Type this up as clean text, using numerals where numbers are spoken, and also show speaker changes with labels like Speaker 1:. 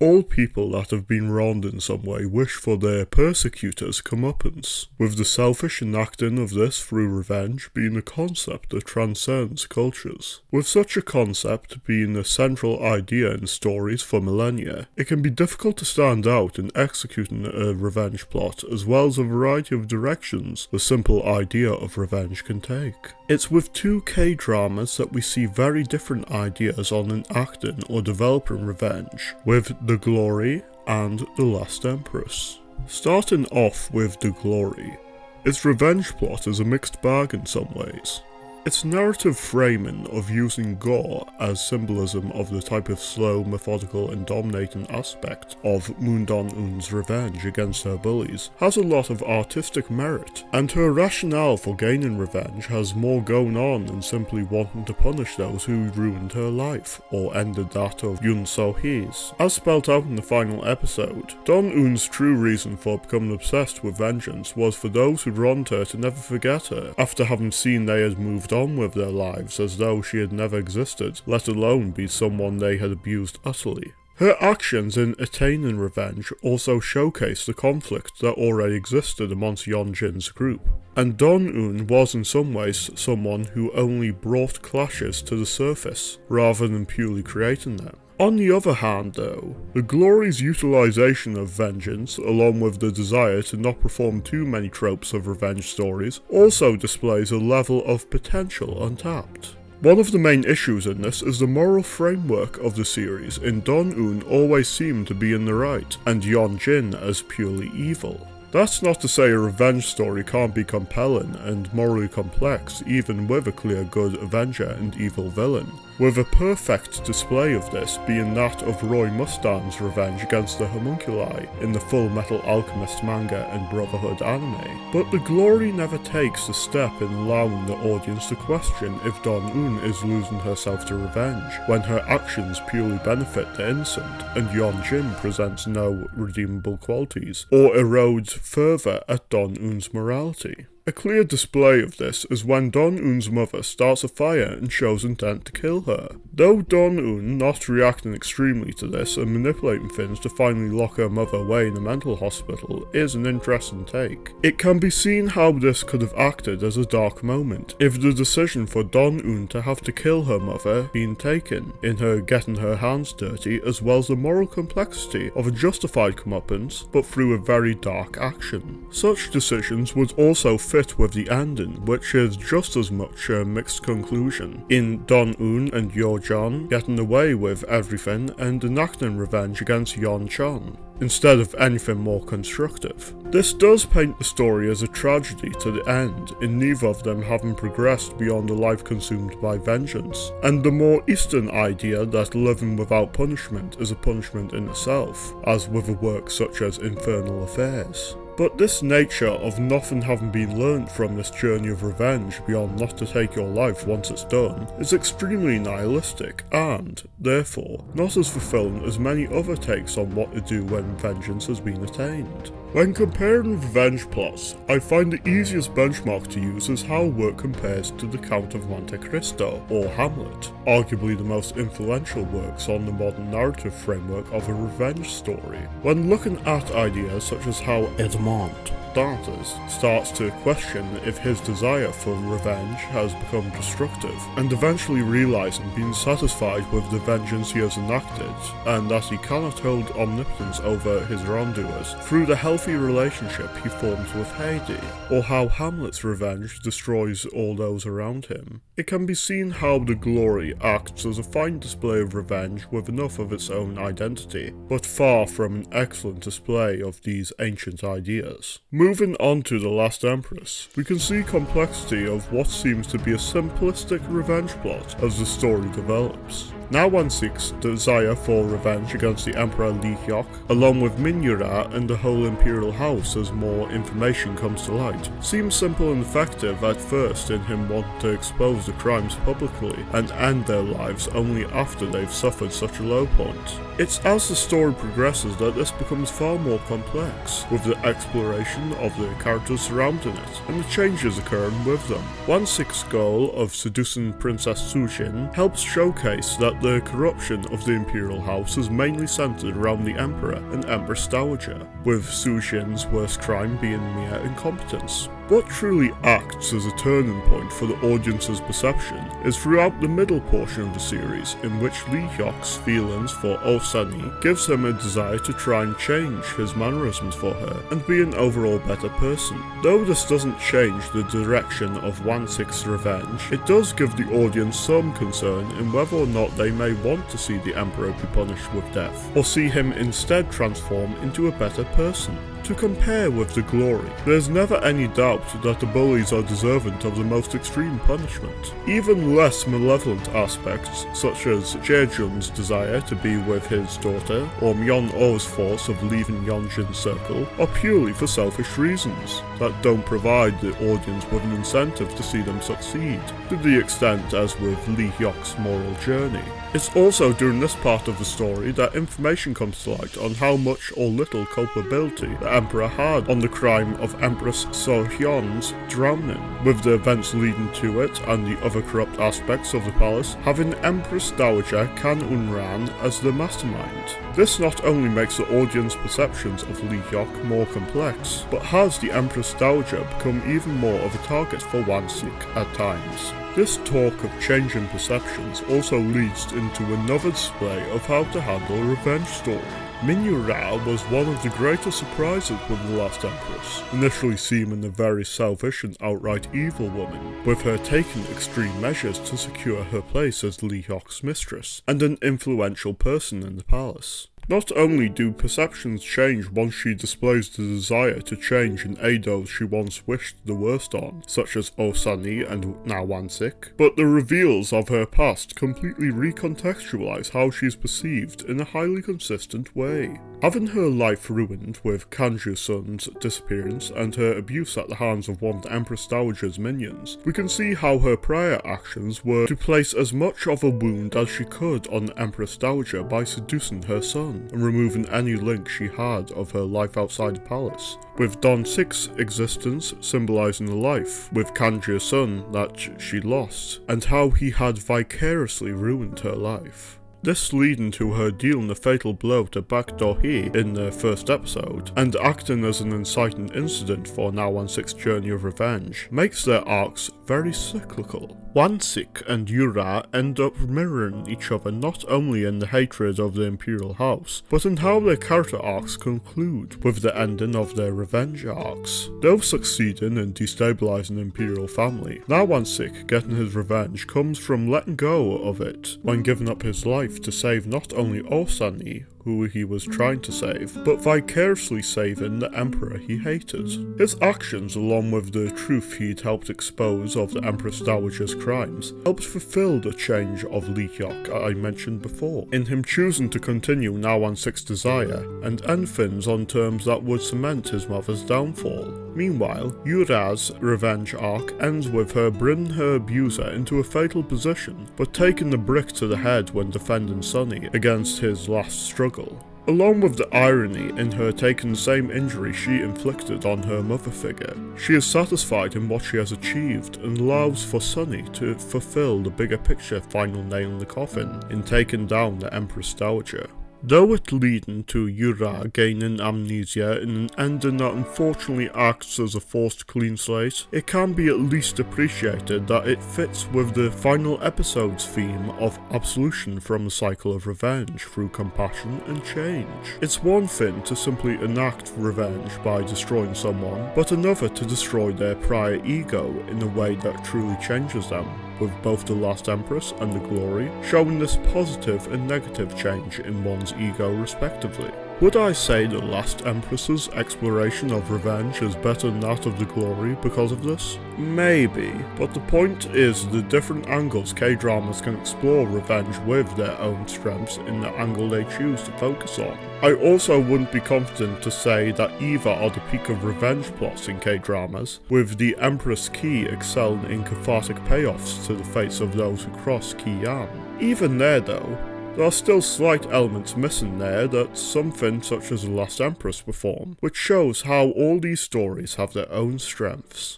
Speaker 1: All people that have been wronged in some way wish for their persecutors' comeuppance, with the selfish enacting of this through revenge being a concept that transcends cultures. With such a concept being a central idea in stories for millennia, it can be difficult to stand out in executing a revenge plot, as well as a variety of directions the simple idea of revenge can take. It's with two K-dramas that we see very different ideas on enacting or developing revenge, with The Glory and The Last Empress. Starting off with The Glory, its revenge plot is a mixed bag in some ways. Its narrative framing of using gore as symbolism of the type of slow, methodical and dominating aspect of Moon Dong-eun's revenge against her bullies has a lot of artistic merit, and her rationale for gaining revenge has more going on than simply wanting to punish those who ruined her life, or ended that of Yoon So-hee's. As spelt out in the final episode, Dong-eun's true reason for becoming obsessed with vengeance was for those who wronged her to never forget her, after having seen they had moved on with their lives as though she had never existed, let alone be someone they had abused utterly. Her actions in attaining revenge also showcase the conflict that already existed amongst Yeonjin's group, and Dong-eun was in some ways someone who only brought clashes to the surface, rather than purely creating them. On the other hand though, The Glory's utilisation of vengeance, along with the desire to not perform too many tropes of revenge stories, also displays a level of potential untapped. One of the main issues in this is the moral framework of the series, in Dong-eun always seemed to be in the right, and Yeonjin as purely evil. That's not to say a revenge story can't be compelling and morally complex even with a clear good avenger and evil villain, with a perfect display of this being that of Roy Mustang's revenge against the homunculi in the Full Metal Alchemist manga and Brotherhood anime. But The Glory never takes the step in allowing the audience to question if Dong-eun is losing herself to revenge, when her actions purely benefit the innocent, and Yeonjin presents no redeemable qualities, or erodes further at Dong-eun's morality. A clear display of this is when Dong-eun's mother starts a fire and shows intent to kill her. Though Dong-eun not reacting extremely to this and manipulating things to finally lock her mother away in a mental hospital is an interesting take. It can be seen how this could have acted as a dark moment if the decision for Dong-eun to have to kill her mother been taken, in her getting her hands dirty, as well as the moral complexity of a justified comeuppance but through a very dark action. Such decisions would also fit with the ending, which is just as much a mixed conclusion, in Dong-eun and Yeonjin getting away with everything and enacting revenge against Yeonchun, instead of anything more constructive. This does paint the story as a tragedy to the end, in neither of them having progressed beyond a life consumed by vengeance, and the more Eastern idea that living without punishment is a punishment in itself, as with a work such as Infernal Affairs. But this nature of nothing having been learnt from this journey of revenge beyond not to take your life once it's done is extremely nihilistic and, therefore, not as fulfilling as many other takes on what to do when vengeance has been attained. When comparing revenge plots, I find the easiest benchmark to use is how work compares to The Count of Monte Cristo or Hamlet, arguably the most influential works on the modern narrative framework of a revenge story. When looking at ideas such as how Edmond Dantes starts to question if his desire for revenge has become destructive, and eventually realizing being satisfied with the vengeance he has enacted, and that he cannot hold omnipotence over his wrongdoers through the healthy relationship he forms with Heidi, or how Hamlet's revenge destroys all those around him. It can be seen how The Glory acts as a fine display of revenge with enough of its own identity, but far from an excellent display of these ancient ideas. Moving on to The Last Empress, we can see complexity of what seems to be a simplistic revenge plot as the story develops. Na Wan-sik's desire for revenge against the Emperor Lee Hyok, along with Min Yura and the whole imperial house as more information comes to light, seems simple and effective at first in him wanting to expose the crimes publicly and end their lives only after they've suffered such a low point. It's as the story progresses that this becomes far more complex, with the exploration of the characters surrounding it, and the changes occurring with them. Wan-sik's goal of seducing Princess Sujin helps showcase that that the corruption of the imperial house is mainly centered around the emperor and empress dowager, with Su Jin's worst crime being mere incompetence. What truly acts as a turning point for the audience's perception is throughout the middle portion of the series, in which Lee Hyok's feelings for Oh Sunny gives him a desire to try and change his mannerisms for her and be an overall better person. Though this doesn't change the direction of Wan-Sik's revenge, it does give the audience some concern in whether or not they may want to see the emperor be punished with death, or see him instead transform into a better person. To compare with the glory, there's never any doubt that the bullies are deserving of the most extreme punishment. Even less malevolent aspects, such as Jaejun's desire to be with his daughter, or Myeon-oh's force of leaving Yeonjin's circle, are purely for selfish reasons that don't provide the audience with an incentive to see them succeed, to the extent as with Lee Hyok's moral journey. It's also during this part of the story that information comes to light on how much or little culpability the Emperor had on the crime of Empress So-hyun's drowning, with the events leading to it and the other corrupt aspects of the palace having Empress Dowager Kan Un-ran as the mastermind. This not only makes the audience perceptions of Lee Hyok more complex, but has the Empress Dowager become even more of a target for Wan-Sik at times. This talk of changing perceptions also leads into another display of how to handle a revenge story. Min-yu-ra was one of the greatest surprises with the Last Empress, initially seeming a very selfish and outright evil woman, with her taking extreme measures to secure her place as Lee Hyok's mistress, and an influential person in the palace. Not only do perceptions change once she displays the desire to change and aid those she once wished the worst on, such as Oh Sunny and now Wan-Sik, but the reveals of her past completely recontextualize how she is perceived in a highly consistent way. Having her life ruined with Kanju-sun's disappearance and her abuse at the hands of one of the Empress Dowager's minions, we can see how her prior actions were to place as much of a wound as she could on the Empress Dowager by seducing her son and removing any link she had of her life outside the palace, with Don-sik's existence symbolising the life with Kanju-sun that she lost, and how he had vicariously ruined her life. This leading to her dealing the fatal blow to Bak Do-hee in the first episode, and acting as an inciting incident for Na Wan-sik's journey of revenge, makes their arcs very cyclical. Wan-sik and Yura end up mirroring each other not only in the hatred of the Imperial House, but in how their character arcs conclude, with the ending of their revenge arcs. Though succeeding in destabilising the Imperial family, Na Wan-sik getting his revenge comes from letting go of it when giving up his life to save not only Oh-sunny, who he was trying to save, but vicariously saving the Emperor he hated. His actions, along with the truth he'd helped expose of the Empress Dowager's crimes, helped fulfill the change of Lee Hyok I mentioned before, in him choosing to continue Na Wan-sik's desire, and end things on terms that would cement his mother's downfall. Meanwhile, Yura's revenge arc ends with her bringing her abuser into a fatal position, but taking the brick to the head when defending Sunny against his last struggle. Along with the irony in her taking the same injury she inflicted on her mother figure, she is satisfied in what she has achieved and allows for Sunny to fulfill the bigger picture final nail in the coffin in taking down the Empress Dowager. Though it leading to Yura gaining amnesia in an ending that unfortunately acts as a forced clean slate, it can be at least appreciated that it fits with the final episode's theme of absolution from the cycle of revenge through compassion and change. It's one thing to simply enact revenge by destroying someone, but another to destroy their prior ego in a way that truly changes them, with both the Last Empress and the Glory showing this positive and negative change in one's ego respectively. Would I say the Last Empress's exploration of revenge is better than that of the Glory because of this? Maybe, but the point is the different angles K-dramas can explore revenge with their own strengths in the angle they choose to focus on. I also wouldn't be confident to say that either are the peak of revenge plots in K-dramas, with the Empress Ki excelling in cathartic payoffs to the fates of those who cross Ki-yan. Even there though, there are still slight elements missing there that something such as The Last Empress perform, which shows how all these stories have their own strengths.